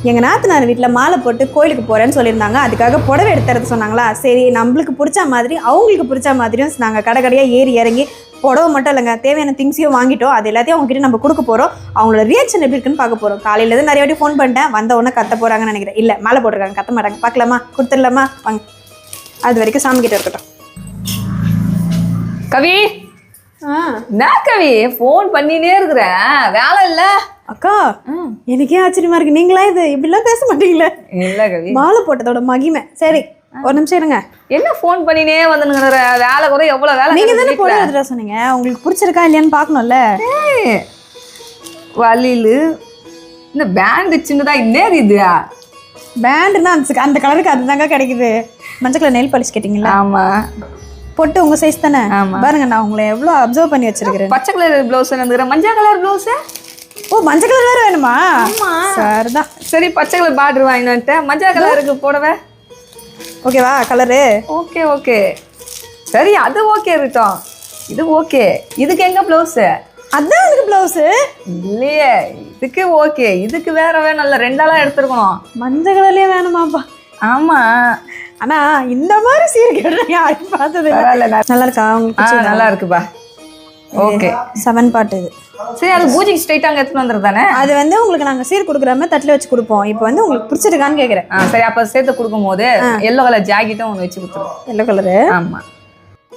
எங்கள் நாத்தனார் வீட்டில் மாலை போட்டு கோயிலுக்கு போகிறேன்னு சொல்லியிருந்தாங்க. அதுக்காக புடவை எடுத்துறது சொன்னாங்களா. சரி, நம்மளுக்கு பிடிச்ச மாதிரி அவங்களுக்கு பிடிச்ச மாதிரியும் நாங்கள் கடை கடையாக ஏறி இறங்கி புடவை மட்டும் இல்லைங்க, தேவையான திங்ஸையும் வாங்கிட்டோம். அது எல்லாத்தையும் அவங்ககிட்ட நம்ம கொடுக்க போகிறோம். அவங்களோட ரியாக்ஷன் எப்படி இருக்குன்னு பார்க்க போகிறோம். காலையிலேருந்து நிறைய வாட்டி ஃபோன் பண்ணிட்டேன், வந்த உடனே கத்த போகிறாங்கன்னு நினைக்கிறேன். இல்லை, மாலை போட்டிருக்காங்க, கத்த மாட்டாங்க. பார்க்கலாமா, கொடுத்துடலாமா, வாங்க. அது வரைக்கும் சாமி கிட்ட இருக்கட்டும். கவி, நான் கவி ஃபோன் பண்ணினே இருக்கிறேன், வேலை இல்ல. அக்கா, எனக்கே ஆச்சரியமா இருக்கு, நீங்களா இது இப்படிலாம் பேச மாட்டீங்களே. இல்ல கவி, மாலை போட்டதோட மகிமை. சரி, ஒரு நிமிஷம் இருங்க. என்ன ஃபோன் பண்ணினே வந்துங்கிற வேலை கூட எவ்வளவு வேலை. நீங்க தானே போட எடுத்துட சொன்னீங்க, உங்களுக்கு பிடிச்சிருக்கா இல்லையான்னு பார்க்கணும்ல. வலியில இந்த பேண்ட் சின்னதா இன்னேது இது பேண்டுனா அந்த கலருக்கு அதுதாங்க கிடைக்குது. மஞ்சள் கலர் நெயில் பாலிஷ் கேட்டீங்களா? ஆமா. பொட்டு உங்க சைஸ் தானே? பாருங்க, நான் உங்களை எவ்வளோ அப்சர்வ் பண்ணி வச்சிருக்கிறேன். பச்சை கலர் ப்ளவுஸ் மஞ்சள் கலர் ப்ளவுஸ். ஓ, மஞ்சள் கலர் வேற வேணுமா? ஆமா. சரிதான். சரி, பச்சை கலர் பார்டர் வாங்கினேன், மஞ்சள் கலருக்கு போடவே. ஓகேவா கலரு? ஓகே ஓகே, சரி அது ஓகே இருக்கட்டும். இது ஓகே. இதுக்கு எங்க ப்ளவுஸ்? அதான் இதுக்கு ப்ளவுஸு இல்லையே. இதுக்கு ஓகே, இதுக்கு வேற வேணும்ல, ரெண்டாலாம் எடுத்துருக்கணும். மஞ்சள் கலர்லயே வேணுமாப்பா? ஆமா. ஆனா இந்த மாதிரி சீர்கேடு யாரும் பார்த்தது நல்லா இருக்கா உங்களுக்கு? நல்லா இருக்குப்பா. ஓகே, 7 பாட்டு இது. சரி, அது பூஜைக்கு ஸ்ட்ரைட்டாக அங்கே எடுத்துட்டு வந்துரு தானே? அது வந்து உங்களுக்கு நாங்கள் சீர் கொடுக்குறாம தட்டில் வச்சு கொடுப்போம். இப்போ வந்து உங்களுக்கு பிடிச்சிருக்கான்னு கேட்குறேன். சரி, அப்போ சேர்த்து கொடுக்கும் போது எல்லோ கலர் ஜாக்கெட்டும் ஒன்று வச்சு கொடுத்துருவோம். Yellow colour? ஆமாம்.